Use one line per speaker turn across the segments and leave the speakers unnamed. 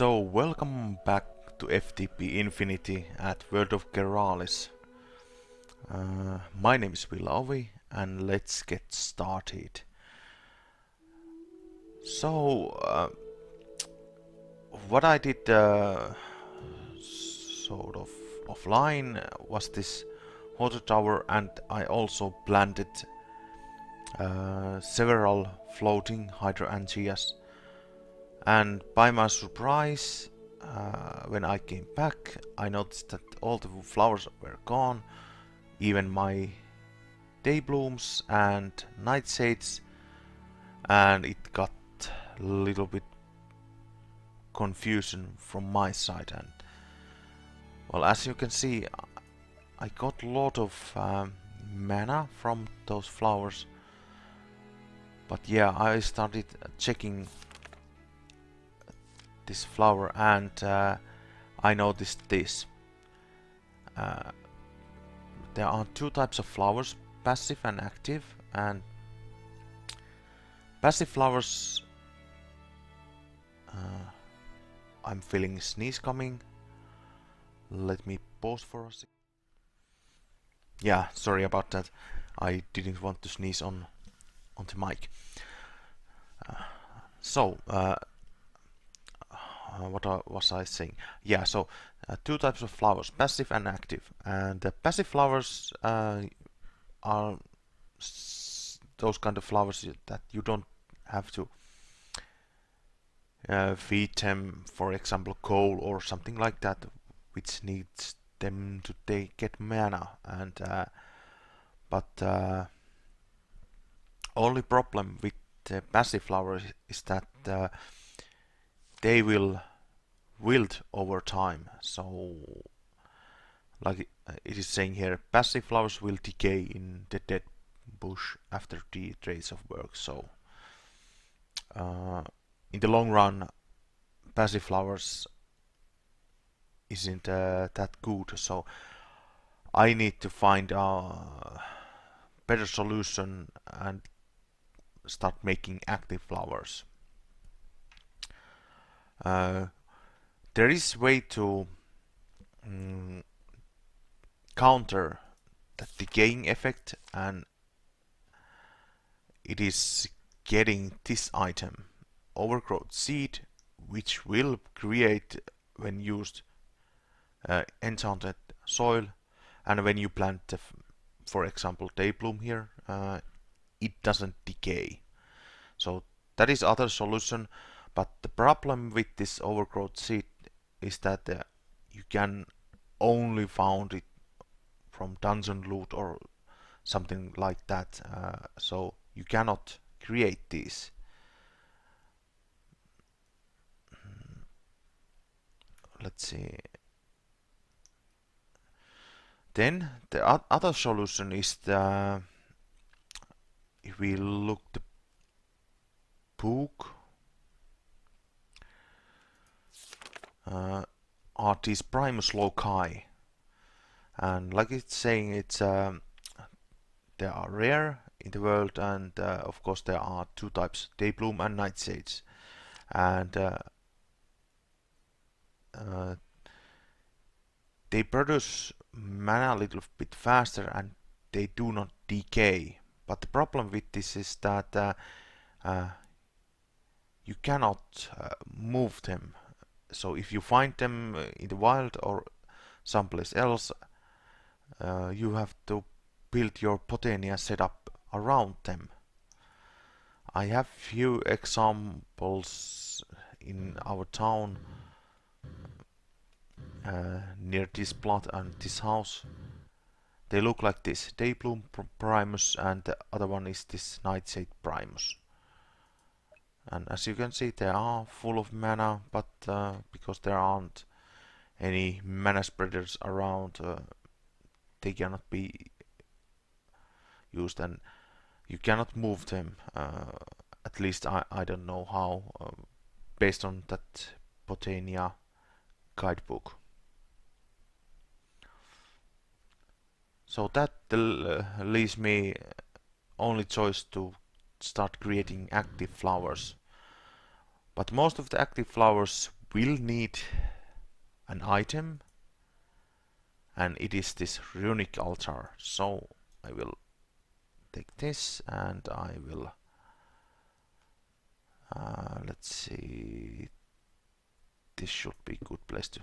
So, welcome back to FTB Infinity at World of Keralis. My name is Wilted and let's get started. So, what I did sort of offline was this water tower, and I also planted several floating hydrangeas. And by my surprise, when I came back, I noticed that all the flowers were gone, even my day blooms and nightshades, and it got a little bit confusion from my side. And well, as you can see, I got a lot of mana from those flowers, but yeah, I started checking this flower and I noticed this. There are two types of flowers, passive and active, and passive flowers, I'm feeling a sneeze coming. Let me pause for a sec. Yeah, sorry about that. I didn't want to sneeze on the mic. What was I saying? Yeah, so two types of flowers, passive and active. And the passive flowers are those kind of flowers that you don't have to feed them, for example, coal or something like that, which needs them to get mana. And but only problem with the passive flowers is that they will wilt over time. So, like it is saying here, passive flowers will decay in the dead bush after 3 days of work. So, in the long run, passive flowers isn't that good. So, I need to find a better solution and start making active flowers. There is way to counter the decaying effect, and it is getting this item, overgrowth seed, which will create when used enchanted soil, and when you plant for example day bloom here, it doesn't decay. So that is other solution. But the problem with this overgrowth seed is that you can only found it from dungeon loot or something like that. So you cannot create these. Let's see. Then the other solution is if we look the book. Are these Primus loci, and like it's saying, it's they are rare in the world, and of course there are two types, day bloom and nightshades, and they produce mana a little bit faster and they do not decay. But the problem with this is that you cannot move them. So if you find them in the wild or someplace else, you have to build your botania setup around them. I have few examples in our town near this plot and this house. They look like this, Daybloom Primus, and the other one is this Nightshade Primus. And as you can see, they are full of mana, but because there aren't any mana spreaders around, they cannot be used, and you cannot move them. At least I don't know how, based on that Botania guidebook. So that leaves me only choice to start creating active flowers. But most of the active flowers will need an item, and it is this runic altar. So I will take this and I will let's see, this should be a good place to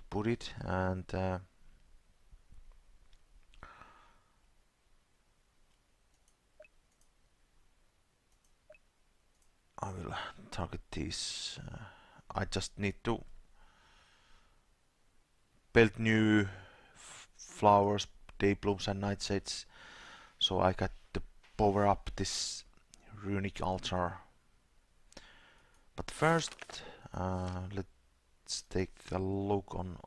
put it, and I will target these. I just need to build new flowers, day blooms and nightshades, so I got to power up this runic altar. But first, let's take a look on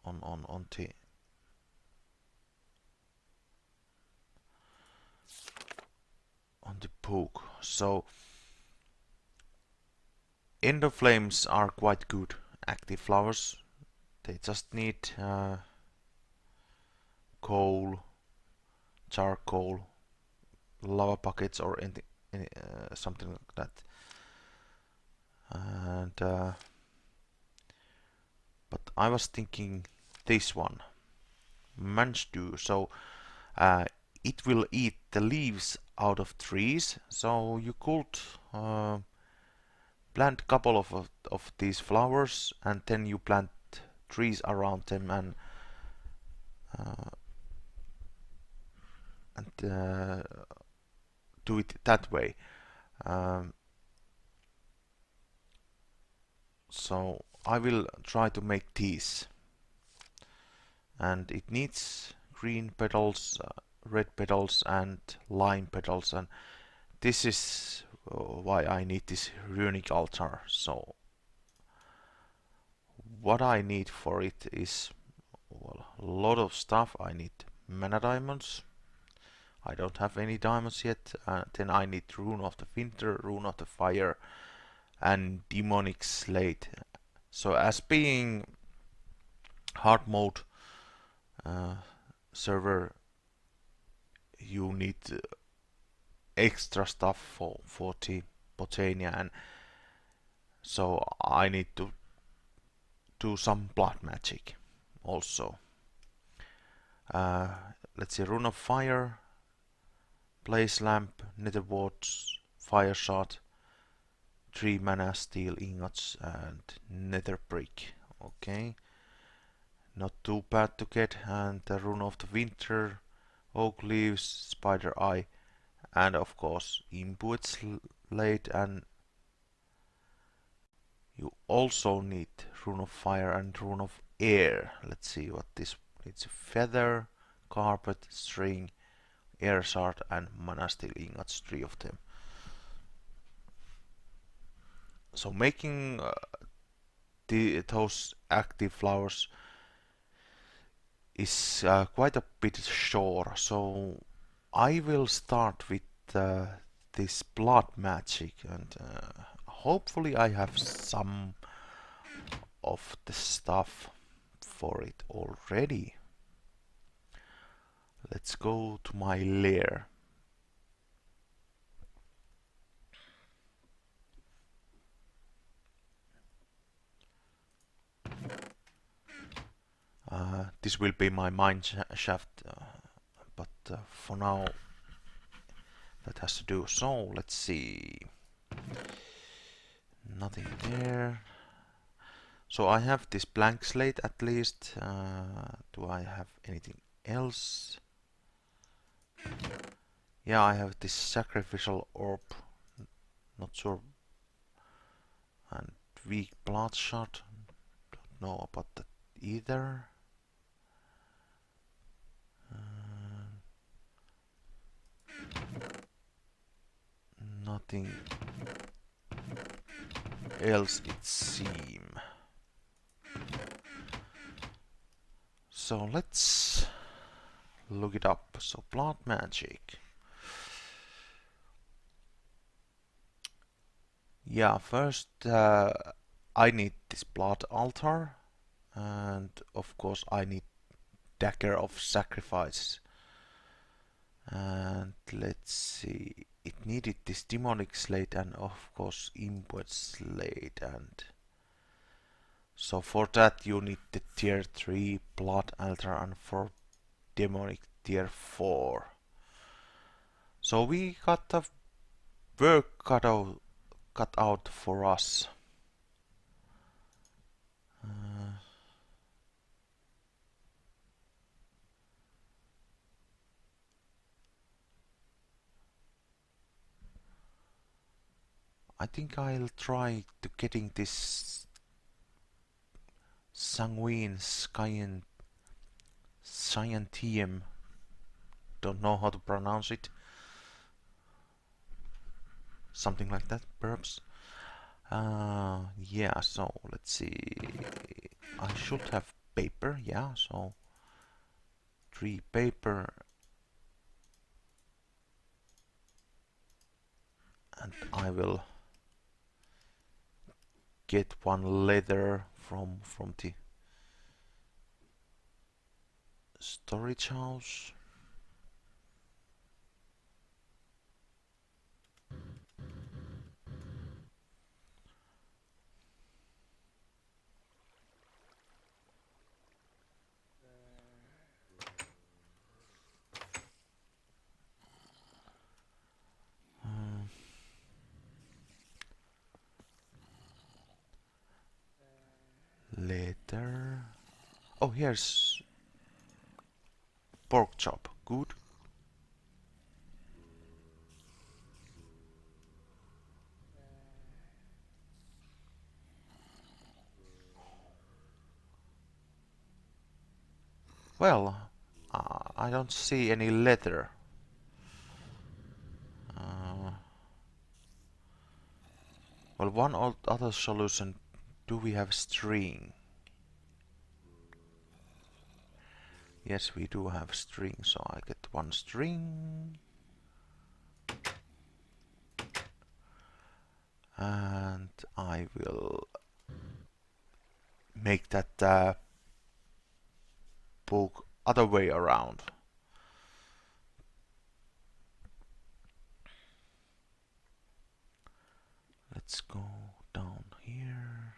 the book. So ender flames are quite good active flowers. They just need coal, charcoal, lava buckets, or anything, something like that. And but I was thinking this one, manchu. So it will eat the leaves out of trees. So you could plant a couple of these flowers, and then you plant trees around them, and do it that way. So I will try to make these, and it needs green petals, red petals, and lime petals, and this is why I need this runic altar. So what I need for it is, well, a lot of stuff. I need mana diamonds. I don't have any diamonds yet. Then I need rune of the winter, rune of the fire, and demonic slate. So as being hard mode server, you need extra stuff for the botania, and so I need to do some blood magic also. Let's see, rune of fire, blaze lamp, nether warts, fire shot, 3 mana, steel ingots, and nether brick. Okay, not too bad to get. And the rune of the winter, oak leaves, spider eye, and of course imbued slate. And you also need rune of fire and rune of air. Let's see what this needs: feather, carpet, string, air shard, and mana steel ingots, 3 of them. So making those active flowers is quite a bit sure. So I will start with this blood magic, and hopefully I have some of the stuff for it already. Let's go to my lair. This will be my mine shaft, but for now that has to do. So let's see, nothing there. So I have this blank slate at least. Do I have anything else? Yeah, I have this sacrificial orb, not sure, and weak bloodshot, don't know about that either. Nothing else it seems. So let's look it up. So blood magic. Yeah, first I need this blood altar, and of course I need dagger of sacrifice. And let's see, it needed this demonic slate and of course imbued slate, and so for that you need the tier 3 blood altar and for demonic tier 4. So we got the work cut out for us. I think I'll try to getting this sanguine scientium, don't know how to pronounce it, something like that perhaps. Yeah, so let's see, I should have paper, yeah, so 3 paper and I will get 1 leather from the storage house. Leather. Oh, here's pork chop. Good. Well, I don't see any leather. Well, one other solution. Do we have string? Yes, we do have string, so I get 1 string. And I will make that book other way around. Let's go down here.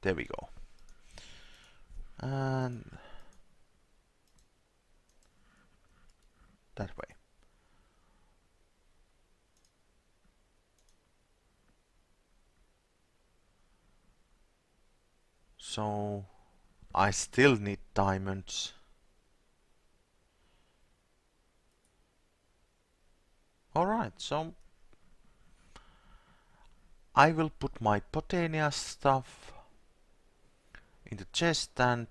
There we go. And that way. So I still need diamonds. Alright, so I will put my Botania stuff in the chest, and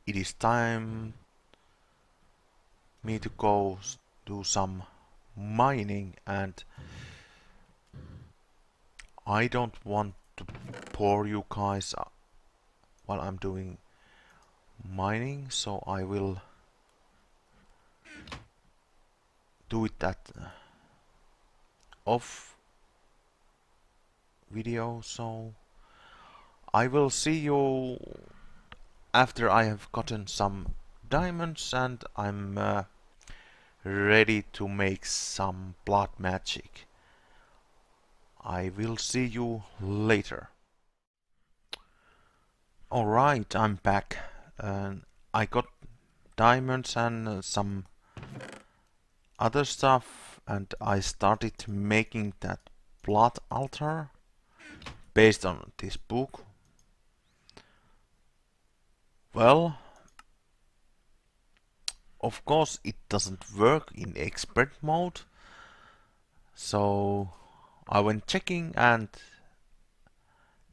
it is time me to go do some mining, and I don't want to bore you guys while I'm doing mining, so I will do it that off video. So I will see you after I have gotten some diamonds and I'm ready to make some blood magic. I will see you later. Alright, I'm back. I got diamonds and some other stuff, and I started making that blood altar based on this book. Well, of course it doesn't work in expert mode, so I went checking and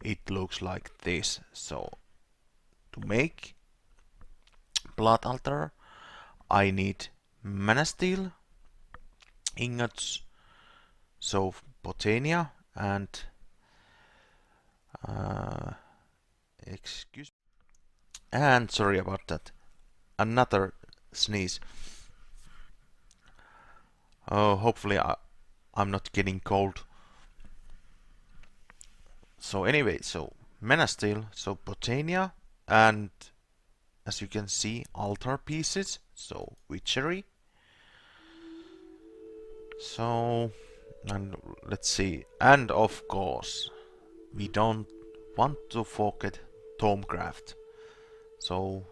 it looks like this. So to make blood altar I need mana steel, ingots, so Botania, and Excuse me. And sorry about that. Another sneeze. Oh, hopefully I'm not getting cold. So anyway, so Menastil, so Botania, and as you can see, altar pieces, so witchery. So, and let's see, and of course, we don't want to forget Tomecraft. So,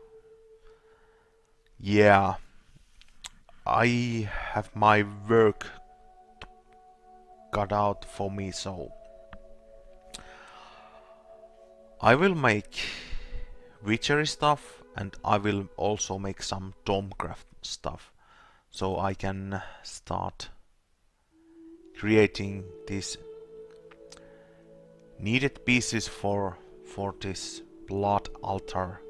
yeah, I have my work cut out for me, so I will make witchery stuff and I will also make some Tomecraft stuff, so I can start creating these needed pieces for this blood altar,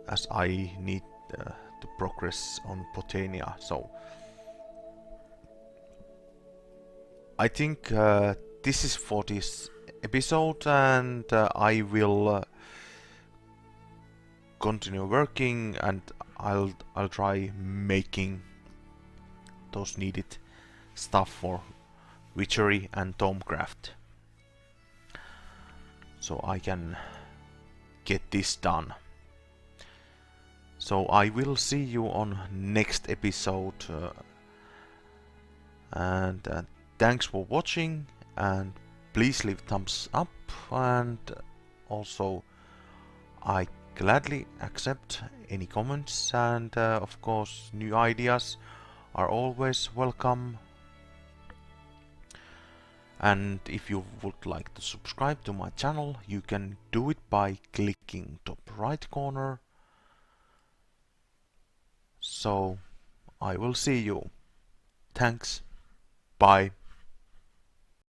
as I need to progress on Botania. So I think this is for this episode, and I will continue working, and I'll try making those needed stuff for witchery and Tomecraft, so I can get this done. So I will see you on next episode, and thanks for watching, and please leave thumbs up, and also I gladly accept any comments, and of course new ideas are always welcome. And if you would like to subscribe to my channel, you can do it by clicking top right corner. So I will see you. Thanks. Bye.